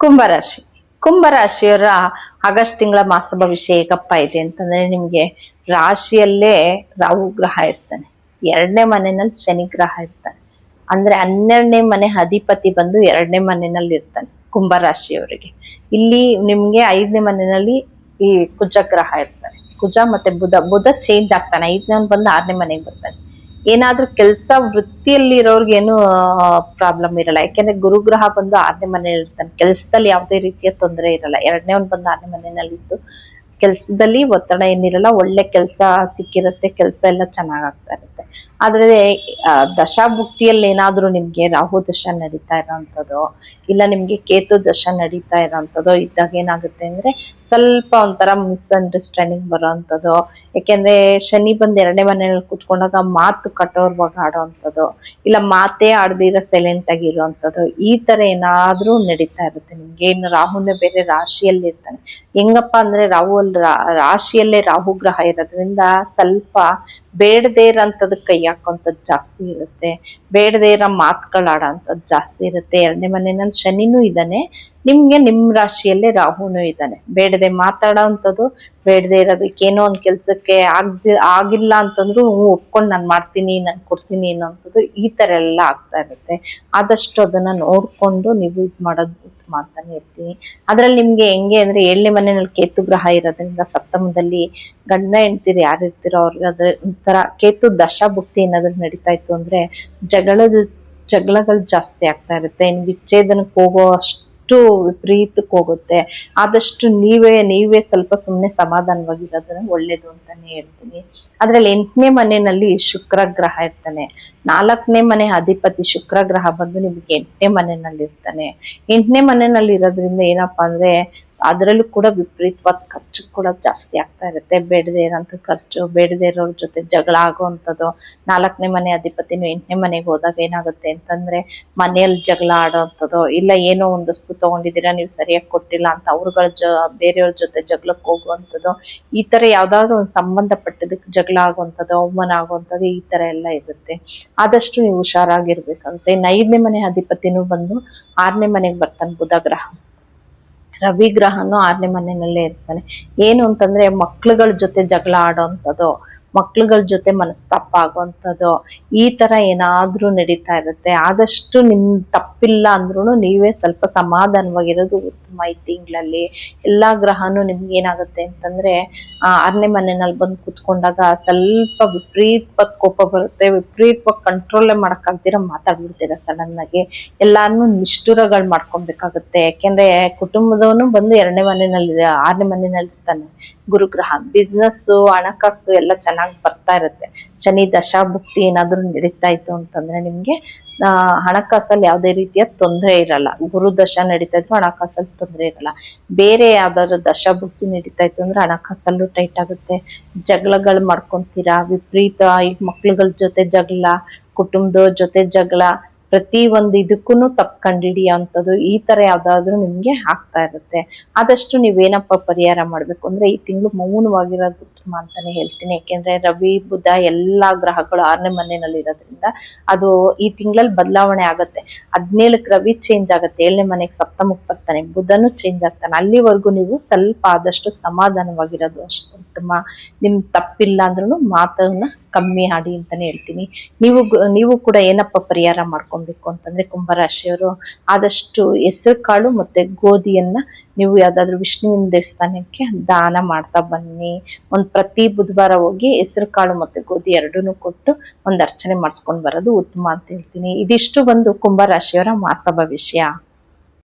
ಕುಂಭರಾಶಿ. ಕುಂಭರಾಶಿಯವರ ಆಗಸ್ಟ್ ತಿಂಗಳ ಮಾಸ ಭವಿಷ್ಯ ಹೇಗಪ್ಪ ಇದೆ ಅಂತಂದ್ರೆ, ನಿಮ್ಗೆ ರಾಶಿಯಲ್ಲೇ ರಾಹು ಗ್ರಹ ಇರ್ತಾನೆ, 2ನೇ ಮನೆಯಲ್ಲಿ ಶನಿ ಗ್ರಹ ಇರ್ತಾನೆ. ಅಂದ್ರೆ 12ನೇ ಮನೆ ಅಧಿಪತಿ ಬಂದು 2ನೇ ಮನೆಯಲ್ಲಿ ಇರ್ತಾನೆ ಕುಂಭರಾಶಿಯವರಿಗೆ. ಇಲ್ಲಿ ನಿಮ್ಗೆ 5ನೇ ಮನೆಯಲ್ಲಿ ಈ ಕುಜ ಗ್ರಹ ಇರ್ತಾನೆ. ಕುಜ ಮತ್ತೆ ಬುಧ ಚೇಂಜ್ ಆಗ್ತಾನೆ, 5ನೇ ಬಂದು 6ನೇ ಮನೆಗೆ ಬರ್ತಾನೆ. ಏನಾದ್ರೂ ಕೆಲಸ ವೃತ್ತಿಯಲ್ಲಿ ಇರೋರ್ಗೇನು ಪ್ರಾಬ್ಲಮ್ ಇರಲ್ಲ, ಯಾಕೆಂದ್ರೆ ಗುರುಗ್ರಹ ಬಂದು 6ನೇ ಮನೆಯಲ್ಲಿ ಇರ್ತಾನೆ. ಕೆಲ್ಸದಲ್ಲಿ ಯಾವುದೇ ರೀತಿಯ ತೊಂದರೆ ಇರಲ್ಲ. 2ನೇ ಬಂದು 6ನೇ ಮನೆಯಲ್ಲಿ ಇದ್ದು ಕೆಲ್ಸದಲ್ಲಿ ಒತ್ತಡ ಏನಿರಲ್ಲ, ಒಳ್ಳೆ ಕೆಲ್ಸ ಸಿಕ್ಕಿರುತ್ತೆ, ಕೆಲ್ಸ ಎಲ್ಲ ಚೆನ್ನಾಗ್ ಆಗ್ತಾ ಇರುತ್ತೆ. ಆದ್ರೆ ದಶಾಭುಕ್ತಿಯಲ್ಲಿ ಏನಾದ್ರೂ ನಿಮ್ಗೆ ರಾಹು ದಶ ನಡೀತಾ ಇರೋಂಥದ್ದು, ಇಲ್ಲ ನಿಮ್ಗೆ ಕೇತು ದಶ ನಡೀತಾ ಇರೋಂಥದ್ದು ಇದ್ದಾಗ ಏನಾಗುತ್ತೆ ಅಂದ್ರೆ ಸ್ವಲ್ಪ ಒಂಥರ ಮಿಸ್ಅಂಡರ್ಸ್ಟ್ಯಾಂಡಿಂಗ್ ಬರೋಂಥದ್ದು. ಯಾಕೆಂದ್ರೆ ಶನಿ ಬಂದ್ 2ನೇ ಮನೆಯಲ್ಲಿ ಕುತ್ಕೊಂಡಾಗ ಮಾತು ಕಠೋರವಾಗಿ ಆಡೋಂಥದ್ದು, ಇಲ್ಲ ಮಾತೇ ಆಡ್ದಿರ ಸೈಲೆಂಟ್ ಆಗಿ ಇರುವಂತದ್ದು, ಈ ತರ ಏನಾದ್ರೂ ನಡೀತಾ ಇರುತ್ತೆ ನಿಮ್ಗೆ. ಇನ್ನು ರಾಹುನೇ ಬೇರೆ ರಾಶಿಯಲ್ಲಿ ಇರ್ತಾನೆ. ಹೆಂಗಪ್ಪ ಅಂದ್ರೆ ರಾಶಿಯಲ್ಲೇ ರಾಹು ಗ್ರಹ ಇರೋದ್ರಿಂದ ಸ್ವಲ್ಪ ಬೇಡದೇ ಇರೋಂಥದ್ದು ಕೈ ಹಾಕೋಂಥದ್ದು ಜಾಸ್ತಿ ಇರುತ್ತೆ, ಬೇಡದೇ ಇರೋ ಮಾತುಗಳಾಡೋಂಥದ್ದು ಜಾಸ್ತಿ ಇರುತ್ತೆ. 2ನೇ ಮನೆಯಲ್ಲಿ ಶನಿನೂ ಇದ್ದಾನೆ, ನಿಮ್ಗೆ ನಿಮ್ ರಾಶಿಯಲ್ಲೇ ರಾಹುನು ಇದ್ದಾನೆ. ಬೇಡದೆ ಮಾತಾಡೋಂಥದ್ದು, ಬೇಡದೆ ಇರೋದಕ್ಕೆ ಏನೋ ಒಂದ್ ಕೆಲ್ಸಕ್ಕೆ ಆಗಿಲ್ಲ ಅಂತಂದ್ರು ಒಪ್ಕೊಂಡು ನಾನ್ ಮಾಡ್ತೀನಿ, ನಾನ್ ಕೊಡ್ತೀನಿ ಅನ್ನೋಂಥದ್ದು ಈ ತರ ಎಲ್ಲ ಆಗ್ತಾ ಇರುತ್ತೆ. ಆದಷ್ಟು ಅದನ್ನ ನೋಡ್ಕೊಂಡು ನೀವು ಇದ್ ಮಾಡೋದು ಉತ್ತಮ ಅಂತಾನೆ ಹೇಳ್ತೀನಿ. ಅದ್ರಲ್ಲಿ ನಿಮ್ಗೆ ಹೆಂಗೆ ಅಂದ್ರೆ 7ನೇ ಮನೆಯಲ್ಲಿ ಕೇತು ಗ್ರಹ ಇರೋದ್ರಿಂದ ಸಪ್ತಮದಲ್ಲಿ ಗಂಡ ಹೆಂಡ್ತಿರು ಯಾರು ಇರ್ತಿರೋ ಅವ್ರಿಗೆ ಅದ್ರ ಒಂಥರ ಕೇತು ದಶಾಭುಕ್ತಿ ಏನಾದ್ರು ನಡೀತಾ ಇತ್ತು ಅಂದ್ರೆ ಜಗಳಗಳು ಜಾಸ್ತಿ ಆಗ್ತಾ ಇರುತ್ತೆ. ವಿಚ್ಛೇದನಕ್ಕೆ ಹೋಗೋ ಅಷ್ಟು ವಿಪರೀತಕ್ಕೆ ಹೋಗುತ್ತೆ. ಆದಷ್ಟು ನೀವೇ ಸ್ವಲ್ಪ ಸುಮ್ನೆ ಸಮಾಧಾನವಾಗಿರೋದನ್ನ ಒಳ್ಳೇದು ಅಂತಾನೆ ಹೇಳ್ತೀನಿ. ಅದ್ರಲ್ಲಿ 8ನೇ ಮನೆಯಲ್ಲಿ ಶುಕ್ರ ಗ್ರಹ ಇರ್ತಾನೆ. 4ನೇ ಮನೆ ಅಧಿಪತಿ ಶುಕ್ರ ಗ್ರಹ ಬಂದು ನಿಮ್ಗೆ 8ನೇ ಮನೆಯಲ್ಲಿ ಇರ್ತಾನೆ. 8ನೇ ಮನೆಯಲ್ಲಿ ಇರೋದ್ರಿಂದ ಏನಪ್ಪಾ ಅಂದ್ರೆ ಅದ್ರಲ್ಲೂ ಕೂಡ ವಿಪರೀತವಾದ ಖರ್ಚು ಕೂಡ ಜಾಸ್ತಿ ಆಗ್ತಾ ಇರುತ್ತೆ. ಬೇಡದೇ ಇರೋಂಥ ಖರ್ಚು, ಬೇಡದೇ ಇರೋರ್ ಜೊತೆ ಜಗಳ ಆಗೋವಂಥದ್ದು. 4ನೇ ಮನೆ ಅಧಿಪತಿನು 8ನೇ ಮನೆಗೆ ಹೋದಾಗ ಏನಾಗುತ್ತೆ ಅಂತಂದ್ರೆ ಮನೆಯಲ್ಲಿ ಜಗಳ ಆಡೋವಂಥದ್ದು, ಇಲ್ಲ ಏನೋ ಒಂದು ವಸ್ತು ತಗೊಂಡಿದ್ದೀರಾ ನೀವು ಸರಿಯಾಗಿ ಕೊಟ್ಟಿಲ್ಲ ಅಂತ ಬೇರೆಯವ್ರ ಜೊತೆ ಜಗಳಕ್ಕೆ ಹೋಗುವಂಥದ್ದು, ಈ ತರ ಯಾವ್ದಾದ್ರು ಒಂದು ಸಂಬಂಧಪಟ್ಟದಕ್ಕೆ ಜಗಳ ಆಗುವಂಥದ್ದು, ಅವಮಾನ ಆಗುವಂಥದ್ದು, ಈ ತರ ಎಲ್ಲ ಇರುತ್ತೆ. ಆದಷ್ಟು ನೀವು ಹುಷಾರಾಗಿರ್ಬೇಕಾಗುತ್ತೆ. ಇನ್ನು 5ನೇ ಮನೆ ಅಧಿಪತಿನೂ ಬಂದು 6ನೇ ಮನೆಗೆ ಬರ್ತಾನೆ ಬುಧ ಗ್ರಹ. ರವಿ ಗ್ರಹನು 6ನೇ ಮನೆಯಲ್ಲೇ ಇರ್ತಾನೆ. ಏನು ಅಂತಂದ್ರೆ ಮಕ್ಳುಗಳ ಜೊತೆ ಜಗಳ ಆಡೋಂಥದ್ದು, ಮಕ್ಳುಗಳ ಜೊತೆ ಮನಸ್ತಾಪ ಆಗುವಂಥದ್ದು, ಈ ತರ ಏನಾದ್ರೂ ನಡೀತಾ ಇರುತ್ತೆ. ಆದಷ್ಟು ನಿಮ್ ತಪ್ಪಿಲ್ಲ ಅಂದ್ರೂ ನೀವೇ ಸ್ವಲ್ಪ ಸಮಾಧಾನವಾಗಿರೋದು ಉತ್ತಮ. ಈ ತಿಂಗಳಲ್ಲಿ ಎಲ್ಲಾ ಗ್ರಹನು ನಿಮ್ಗೆ ಏನಾಗುತ್ತೆ ಅಂತಂದ್ರೆ 6ನೇ ಮನೆಯಲ್ಲಿ ಬಂದು ಕುತ್ಕೊಂಡಾಗ ಸ್ವಲ್ಪ ವಿಪರೀತವಾದ ಕೋಪ ಬರುತ್ತೆ, ವಿಪರೀತವಾಗಿ ಕಂಟ್ರೋಲೇ ಮಾಡಕ್ಕಾಗ್ದಿರ ಮಾತಾಡ್ಬಿಡ್ತೀರ ಸಡನ್ ಆಗಿ. ಎಲ್ಲಾನು ನಿಷ್ಠುರಗಳು ಮಾಡ್ಕೊಬೇಕಾಗುತ್ತೆ. ಯಾಕೆಂದ್ರೆ ಕುಟುಂಬದವನು ಬಂದು 2ನೇ ಮನೆಯಲ್ಲಿ 6ನೇ ಮನೆಯಲ್ಲಿ ಇರ್ತಾನೆ ಗುರುಗ್ರಹ. ಬಿಸ್ನೆಸ್ ಹಣಕಾಸು ಎಲ್ಲ ಚೆನ್ನಾಗಿ ಬರ್ತಾ ಇರುತ್ತೆ. ಶನಿ ದಶಾಭುಕ್ತಿ ಏನಾದ್ರೂ ನಡೀತಾ ಇತ್ತು ಅಂತಂದ್ರೆ ನಿಮ್ಗೆ ಹಣಕಾಸಲ್ಲಿ ಯಾವುದೇ ರೀತಿಯ ತೊಂದರೆ ಇರಲ್ಲ. ಗುರು ದಶ ನಡೀತಾ ಇತ್ತು ಹಣಕಾಸಲ್ಲಿ ತೊಂದರೆ ಇರಲ್ಲ. ಬೇರೆ ಯಾವ್ದಾದ್ರು ದಶಾಭುಕ್ತಿ ನಡೀತಾ ಇತ್ತು ಅಂದ್ರೆ ಹಣಕಾಸಲ್ಲೂ ಟೈಟ್ ಆಗುತ್ತೆ, ಜಗಳಗಳು ಮಾಡ್ಕೊಂತೀರಾ ವಿಪರೀತ. ಈಗ ಮಕ್ಳುಗಳ ಜೊತೆ ಜಗಳ, ಕುಟುಂಬದವ್ರ ಜೊತೆ ಜಗಳ, ಪ್ರತಿ ಒಂದು ಇದಕ್ಕೂ ತಪ್ಪು ಕಂಡುಹಿಡಿಯೋಂಥದ್ದು, ಈ ತರ ಯಾವ್ದಾದ್ರು ನಿಮ್ಗೆ ಆಗ್ತಾ ಇರುತ್ತೆ. ಆದಷ್ಟು ನೀವೇನಪ್ಪ ಪರಿಹಾರ ಮಾಡ್ಬೇಕು ಅಂದ್ರೆ ಈ ತಿಂಗಳು ಮೌನವಾಗಿರೋದು ಉತ್ತಮ ಅಂತಾನೆ ಹೇಳ್ತೀನಿ. ಯಾಕೆಂದ್ರೆ ರವಿ ಬುಧ ಎಲ್ಲಾ ಗ್ರಹಗಳು 6ನೇ ಮನೆಯಲ್ಲಿ ಇರೋದ್ರಿಂದ ಅದು ಈ ತಿಂಗಳಲ್ಲಿ ಬದಲಾವಣೆ ಆಗತ್ತೆ. 17ಕ್ಕೆ ರವಿ ಚೇಂಜ್ ಆಗುತ್ತೆ, 7ನೇ ಮನೆಗೆ ಸಪ್ತಮಕ್ಕೆ ಬರ್ತಾನೆ, ಬುಧನು ಚೇಂಜ್ ಆಗ್ತಾನೆ. ಅಲ್ಲಿವರೆಗೂ ನೀವು ಸ್ವಲ್ಪ ಆದಷ್ಟು ಸಮಾಧಾನವಾಗಿರೋದು ಅಷ್ಟು ಉತ್ತಮ. ನಿಮ್ ತಪ್ಪಿಲ್ಲ ಅಂದ್ರೂ ಮಾತನ್ನ ಕಮ್ಮಿ ಆಡಿ ಅಂತಾನೆ ಹೇಳ್ತೀನಿ. ನೀವು ಕೂಡ ಏನಪ್ಪ ಪರಿಹಾರ ಮಾಡ್ಕೊಬೇಕು ಅಂತಂದ್ರೆ ಕುಂಭರಾಶಿಯವರು ಆದಷ್ಟು ಹೆಸರು ಕಾಳು ಮತ್ತೆ ಗೋಧಿಯನ್ನ ನೀವು ಯಾವ್ದಾದ್ರು ವಿಷ್ಣುವಿನ ದೇವಸ್ಥಾನಕ್ಕೆ ದಾನ ಮಾಡ್ತಾ ಬನ್ನಿ. ಪ್ರತಿ ಬುಧವಾರ ಹೋಗಿ ಹೆಸರು ಕಾಳು ಮತ್ತೆ ಗೋಧಿ 2 ಕೊಟ್ಟು ಒಂದ್ ಅರ್ಚನೆ ಮಾಡಿಸ್ಕೊಂಡ್ ಬರೋದು ಉತ್ತಮ ಅಂತ ಹೇಳ್ತೀನಿ. ಇದಿಷ್ಟು ಬಂದು ಕುಂಭರಾಶಿಯವರ ಮಾಸ ಭವಿಷ್ಯ.